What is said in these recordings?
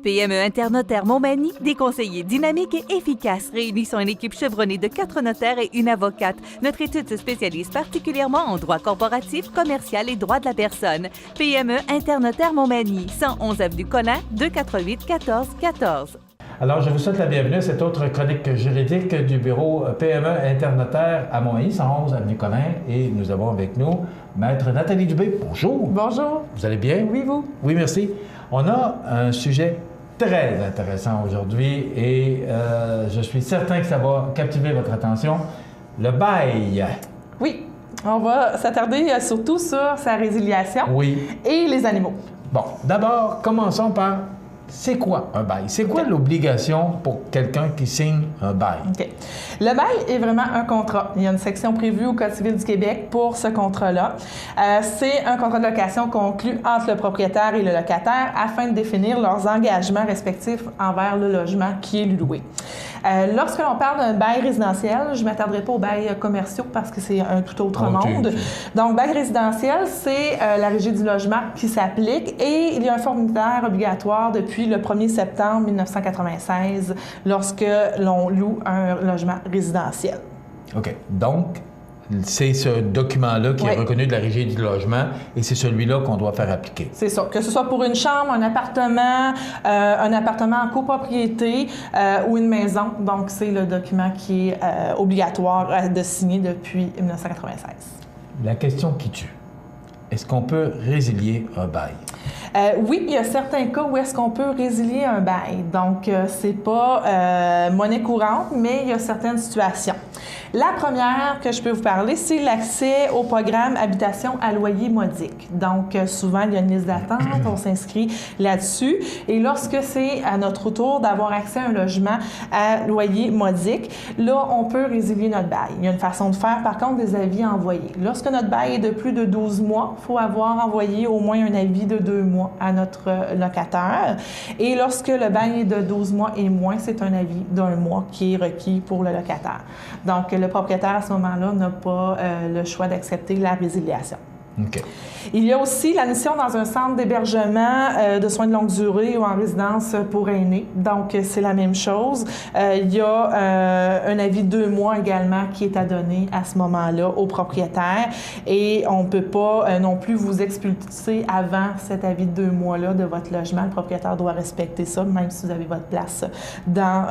PME Internotaire Montmagny, des conseillers dynamiques et efficaces réunissant une équipe chevronnée de 4 notaires et une avocate. Notre étude se spécialise particulièrement en droit corporatif, commercial et droit de la personne. PME Internotaire Montmagny, 111 avenue Collin, 248 14 14. Alors, je vous souhaite la bienvenue à cette autre chronique juridique du bureau PME Internotaire à Montmagny, 111 avenue Collin. Et nous avons avec nous Maître Nathalie Dubé. Bonjour. Bonjour. Vous allez bien? Oui, vous? Oui, merci. On a un sujet très intéressant aujourd'hui et je suis certain que ça va captiver votre attention. Le bail. Oui. On va s'attarder surtout sur sa résiliation et les animaux. Bon, d'abord, commençons par c'est quoi un bail? C'est quoi l'obligation pour quelqu'un qui signe un bail? OK. Le bail est vraiment un contrat. Il y a une section prévue au Code civil du Québec pour ce contrat-là. C'est un contrat de location conclu entre le propriétaire et le locataire afin de définir leurs engagements respectifs envers le logement qui est loué. Lorsque l'on parle d'un bail résidentiel, je ne m'attarderai pas aux bails commerciaux parce que c'est un tout autre monde. Donc, bail résidentiel, c'est la Régie du logement qui s'applique et il y a un formulaire obligatoire depuis le 1er septembre 1996 lorsque l'on loue un logement résidentiel. OK. Donc, c'est ce document-là qui est reconnu de la Régie du logement et c'est celui-là qu'on doit faire appliquer. C'est ça. Que ce soit pour une chambre, un appartement en copropriété ou une maison. Donc, c'est le document qui est obligatoire de signer depuis 1996. La question qui tue. Est-ce qu'on peut résilier un bail? Oui, il y a certains cas où est-ce qu'on peut résilier un bail. Donc, c'est pas monnaie courante, mais il y a certaines situations. La première que je peux vous parler, c'est l'accès au programme Habitation à loyer modique. Donc, souvent, il y a une liste d'attente, on s'inscrit là-dessus. Et lorsque c'est à notre tour d'avoir accès à un logement à loyer modique, là, on peut résilier notre bail. Il y a une façon de faire, par contre, des avis envoyés. Lorsque notre bail est de plus de 12 mois, il faut avoir envoyé au moins un avis de 2 mois à notre locataire. Et lorsque le bail est de 12 mois et moins, c'est un avis d'1 mois qui est requis pour le locataire. Donc, le propriétaire, à ce moment-là, n'a pas le choix d'accepter la résiliation. OK. Il y a aussi l'admission dans un centre d'hébergement de soins de longue durée ou en résidence pour aînés. Donc, c'est la même chose. Il y a un avis de 2 mois également qui est à donner à ce moment-là au propriétaire. Et on ne peut pas non plus vous expulser avant cet avis de 2 mois-là de votre logement. Le propriétaire doit respecter ça, même si vous avez votre place dans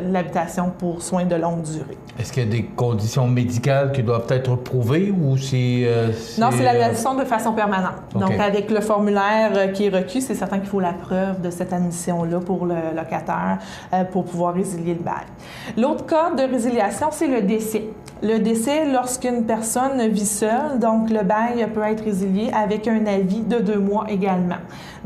l'habitation pour soins de longue durée. Est-ce qu'il y a des conditions médicales qui doivent être prouvées ou c'est... Non, c'est l'admission de façon permanente. Okay. Donc, avec le formulaire qui est requis, c'est certain qu'il faut la preuve de cette admission-là pour le locataire pour pouvoir résilier le bail. L'autre cas de résiliation, c'est le décès. Le décès, lorsqu'une personne vit seule, donc le bail peut être résilié avec un avis de 2 mois également.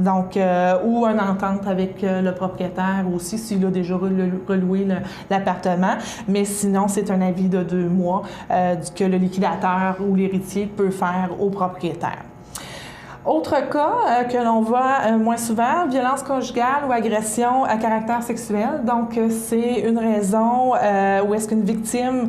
Donc, ou une entente avec le propriétaire aussi, s'il a déjà reloué l'appartement. Mais sinon, c'est un avis de 2 mois que le liquidateur ou l'héritier peut faire au propriétaire. Autre cas que l'on voit moins souvent, violence conjugale ou agression à caractère sexuel. Donc, c'est une raison où est-ce qu'une victime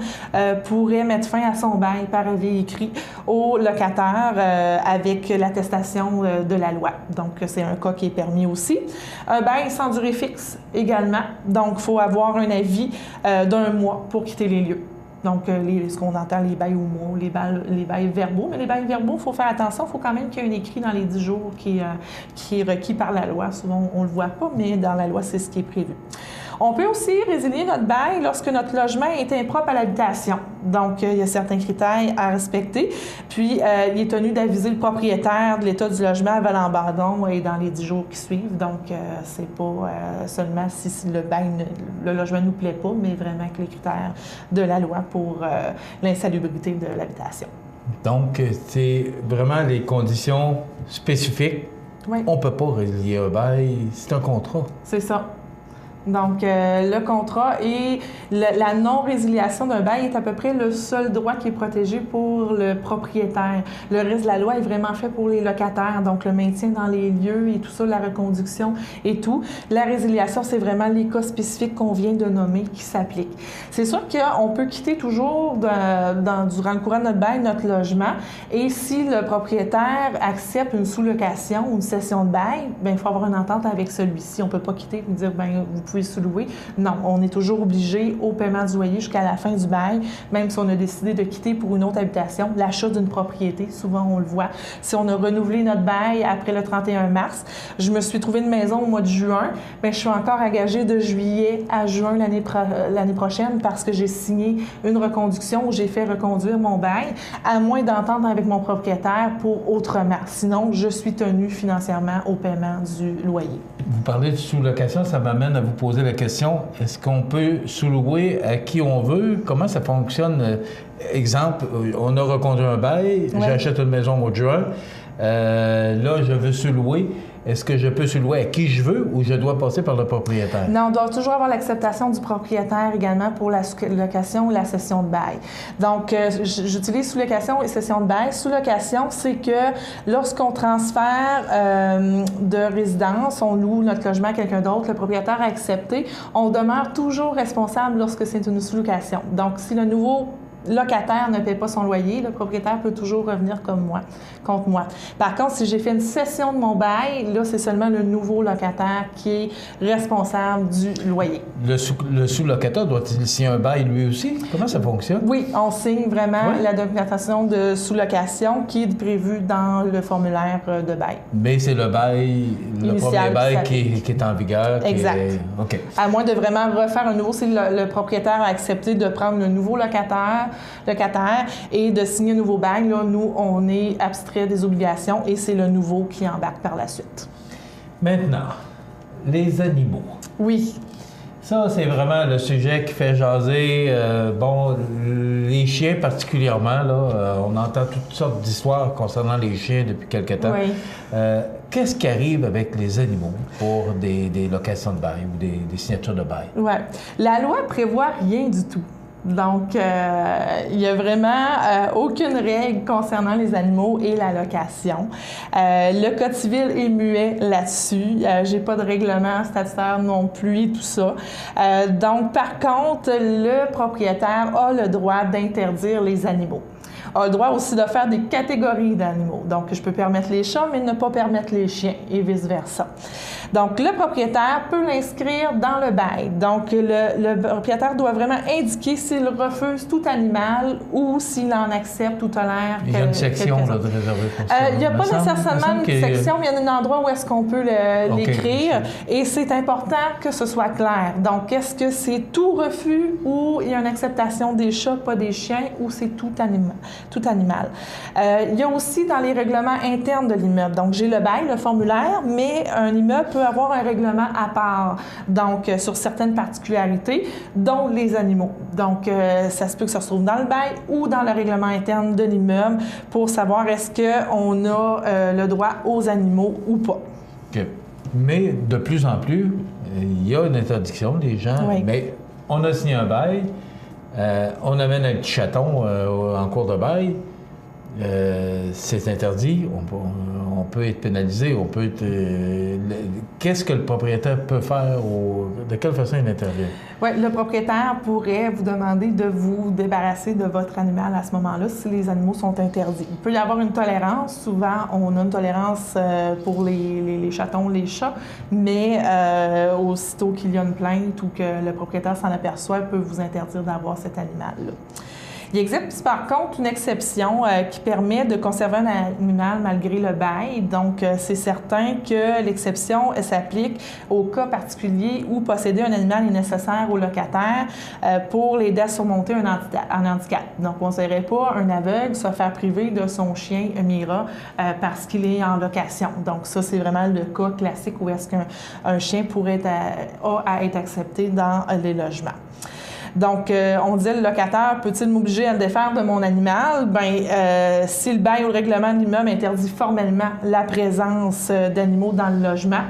pourrait mettre fin à son bail par avis écrit au locataire avec l'attestation de la loi. Donc, c'est un cas qui est permis aussi. Un bail sans durée fixe également. Donc, il faut avoir un avis d'1 mois pour quitter les lieux. Donc, ce qu'on entend, les bails au mois, les bails verbaux. Mais les bails verbaux, il faut faire attention. Il faut quand même qu'il y ait un écrit dans les 10 jours qui est requis par la loi. Souvent, on ne le voit pas, mais dans la loi, c'est ce qui est prévu. On peut aussi résilier notre bail lorsque notre logement est impropre à l'habitation. Donc, il y a certains critères à respecter. Puis, il est tenu d'aviser le propriétaire de l'état du logement avant l'abandon et dans les 10 jours qui suivent. Donc, c'est pas seulement si le logement ne nous plaît pas, mais vraiment avec les critères de la loi pour l'insalubrité de l'habitation. Donc, c'est vraiment les conditions spécifiques. Oui. On ne peut pas résilier un bail, c'est un contrat. C'est ça. Donc, le contrat et la non-résiliation d'un bail est à peu près le seul droit qui est protégé pour le propriétaire. Le reste de la loi est vraiment fait pour les locataires, donc le maintien dans les lieux et tout ça, la reconduction et tout. La résiliation, c'est vraiment les cas spécifiques qu'on vient de nommer qui s'appliquent. C'est sûr qu'on peut quitter toujours durant le courant de notre bail, notre logement, et si le propriétaire accepte une sous-location ou une cession de bail, bien, il faut avoir une entente avec celui-ci. On ne peut pas quitter et dire, bien, vous pouvez sous-louer. Non, on est toujours obligé au paiement du loyer jusqu'à la fin du bail, même si on a décidé de quitter pour une autre habitation, l'achat d'une propriété, souvent on le voit. Si on a renouvelé notre bail après le 31 mars, je me suis trouvé une maison au mois de juin, bien, je suis encore engagée de juillet à juin l'année prochaine parce que j'ai signé une reconduction où j'ai fait reconduire mon bail, à moins d'entendre avec mon propriétaire pour autrement. Sinon, je suis tenue financièrement au paiement du loyer. Vous parlez de sous-location, ça m'amène à vous poser la question, est-ce qu'on peut sous-louer à qui on veut? Comment ça fonctionne? Exemple, on a reconduit un bail, Ouais. J'achète une maison au mois de juin, là, je veux sous-louer. Est-ce que je peux sous-louer à qui je veux ou je dois passer par le propriétaire? Non, on doit toujours avoir l'acceptation du propriétaire également pour la sous-location ou la cession de bail. Donc, j'utilise sous-location et cession de bail. Sous-location, c'est que lorsqu'on transfère de résidence, on loue notre logement à quelqu'un d'autre, le propriétaire a accepté, on demeure toujours responsable lorsque c'est une sous-location. Donc, si le nouveau locataire ne paie pas son loyer, le propriétaire peut toujours revenir contre moi. Par contre, si j'ai fait une cession de mon bail, là, c'est seulement le nouveau locataire qui est responsable du loyer. Le sous-locataire doit-il signer un bail lui aussi? Comment ça fonctionne? Oui, on signe vraiment Oui. la documentation de sous-location qui est prévue dans le formulaire de bail. Mais c'est le bail, le Initial premier bail qui qui est en vigueur. Exact. OK. À moins de vraiment refaire un nouveau, si le propriétaire a accepté de prendre le nouveau locataire et de signer un nouveau bail, là, nous, on est abstrait des obligations et c'est le nouveau qui embarque par la suite. Maintenant, les animaux. Oui. Ça, c'est vraiment le sujet qui fait jaser. Bon, les chiens particulièrement, là, on entend toutes sortes d'histoires concernant les chiens depuis quelque temps. Oui. Qu'est-ce qui arrive avec les animaux pour des locations de bail ou des signatures de bail? Oui. La loi prévoit rien du tout. Donc, il n'y a vraiment aucune règle concernant les animaux et la location. Le Code civil est muet là-dessus. J'ai pas de règlement statutaire non plus et tout ça. Donc, par contre, le propriétaire a le droit d'interdire les animaux. A le droit aussi de faire des catégories d'animaux. Donc, je peux permettre les chats, mais ne pas permettre les chiens et vice-versa. Donc, le propriétaire peut l'inscrire dans le bail. Donc, le propriétaire doit vraiment indiquer s'il refuse tout animal ou s'il en accepte ou tolère. Il y a une section là, de réservée pour ça. Il n'y a pas nécessairement une section, mais il y a un endroit où est-ce qu'on peut l'écrire. Et c'est important que ce soit clair. Donc, est-ce que c'est tout refus ou il y a une acceptation des chats, pas des chiens, ou c'est tout animal. Il y a aussi dans les règlements internes de l'immeuble. Donc, j'ai le bail, le formulaire, mais un immeuble peut avoir un règlement à part, donc sur certaines particularités, dont les animaux. Donc, ça se peut que ça se trouve dans le bail ou dans le règlement interne de l'immeuble pour savoir est-ce qu'on a le droit aux animaux ou pas. OK. Mais de plus en plus, il y a une interdiction des gens, Oui. mais on a signé un bail, on amène un petit chaton en cours de bail, c'est interdit, on peut être pénalisé, on peut être... qu'est-ce que le propriétaire peut faire? De quelle façon il intervient? Oui, le propriétaire pourrait vous demander de vous débarrasser de votre animal à ce moment-là si les animaux sont interdits. Il peut y avoir une tolérance. Souvent, on a une tolérance pour les chatons, les chats, mais aussitôt qu'il y a une plainte ou que le propriétaire s'en aperçoit, il peut vous interdire d'avoir cet animal-là. Il existe par contre une exception qui permet de conserver un animal malgré le bail. Donc, c'est certain que l'exception s'applique au cas particulier où posséder un animal est nécessaire au locataire pour l'aider à surmonter un handicap. Donc, on ne serait pas un aveugle se faire priver de son chien Mira parce qu'il est en location. Donc, ça, c'est vraiment le cas classique où est-ce qu'un chien pourrait être accepté dans les logements. Donc, on disait, le locataire peut-il m'obliger à me défaire de mon animal? Bien, si le bail ou le règlement de l'immeuble interdit formellement la présence d'animaux dans le logement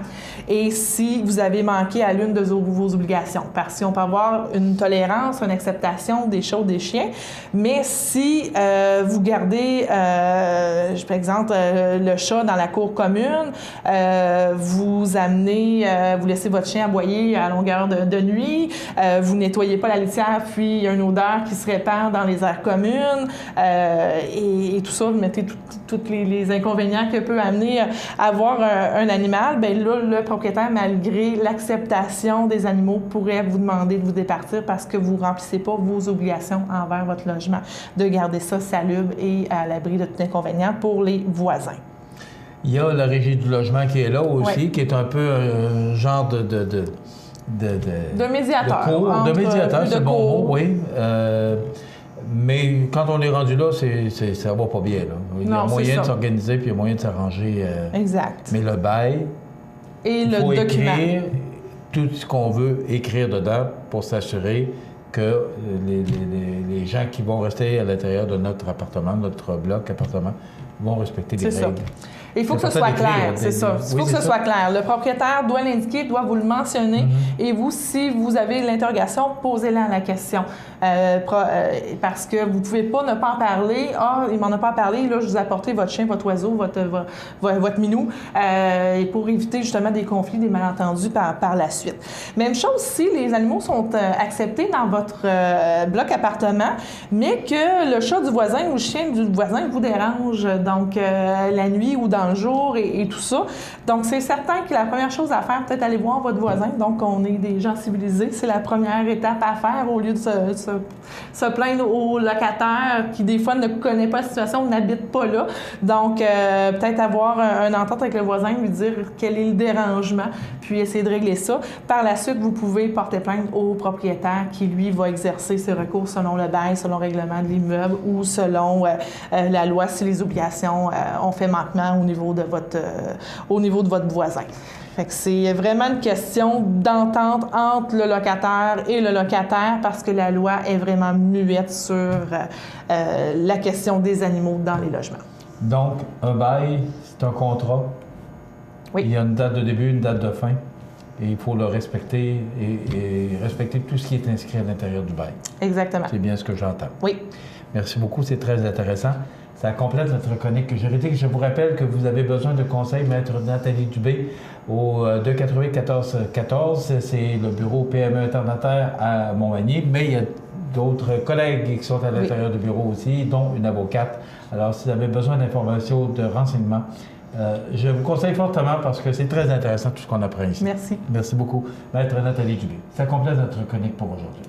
et si vous avez manqué à l'une de vos obligations. Parce qu'on peut avoir une tolérance, une acceptation des chats ou des chiens, mais si vous gardez, par exemple, le chat dans la cour commune, vous amenez, vous laissez votre chien aboyer à longueur de nuit, vous nettoyez pas la litière, puis il y a une odeur qui se répand dans les aires communes, et tout ça, vous mettez tous les inconvénients que peut amener à avoir un animal, bien là, le propriétaire, malgré l'acceptation des animaux, pourrait vous demander de vous départir parce que vous ne remplissez pas vos obligations envers votre logement, de garder ça salubre et à l'abri de tout inconvénient pour les voisins. Il y a la régie du logement qui est là aussi, qui est un peu un genre de médiateur. De médiateur, c'est le bon mot, oui. Mais quand on est rendu là, ça va pas bien. Là. Il y a moyen de s'organiser, puis il y a moyen de s'arranger. Exact. Mais le bail, et il faut le document. Écrire tout ce qu'on veut écrire dedans pour s'assurer que les gens qui vont rester à l'intérieur de notre appartement, notre bloc appartement, vont respecter les règles. Il faut que ce soit clair, c'est ça. Il faut que ce soit clair. Le propriétaire doit l'indiquer, doit vous le mentionner. Et vous, si vous avez l'interrogation, posez-la la question. Parce que vous ne pouvez pas ne pas en parler. Ah, il m'en a pas parlé, là, je vous ai apporté votre chien, votre oiseau, votre minou, et pour éviter justement des conflits, des malentendus par la suite. Même chose si les animaux sont acceptés dans votre bloc appartement, mais que le chat du voisin ou le chien du voisin vous dérange, donc la nuit ou dans le jour et tout ça. Donc, c'est certain que la première chose à faire, peut-être aller voir votre voisin. Donc, on est des gens civilisés. C'est la première étape à faire au lieu de se plaindre aux locataires qui, des fois, ne connaissent pas la situation, n'habitent pas là. Donc, peut-être avoir une entente avec le voisin, lui dire quel est le dérangement, puis essayer de régler ça. Par la suite, vous pouvez porter plainte au propriétaire qui, lui, va exercer ses recours selon le bail, selon le règlement de l'immeuble ou selon la loi si les obligations ont fait manquement au niveau de votre voisin. Fait que c'est vraiment une question d'entente entre le locataire et le locataire parce que la loi est vraiment muette sur la question des animaux dans les logements. Donc, un bail, c'est un contrat. Oui. Il y a une date de début, une date de fin. Et il faut le respecter et respecter tout ce qui est inscrit à l'intérieur du bail. Exactement. C'est bien ce que j'entends. Oui. Merci beaucoup, c'est très intéressant. Ça complète notre chronique juridique. Je vous rappelle que vous avez besoin de conseils, Maître Nathalie Dubé, au 288 14 14. C'est le bureau PME Internotaire à Montmagny, mais il y a d'autres collègues qui sont à l'intérieur du bureau aussi, dont une avocate. Alors, si vous avez besoin d'informations, de renseignements, je vous conseille fortement parce que c'est très intéressant tout ce qu'on apprend ici. Merci. Merci beaucoup, Maître Nathalie Dubé. Ça complète notre chronique pour aujourd'hui.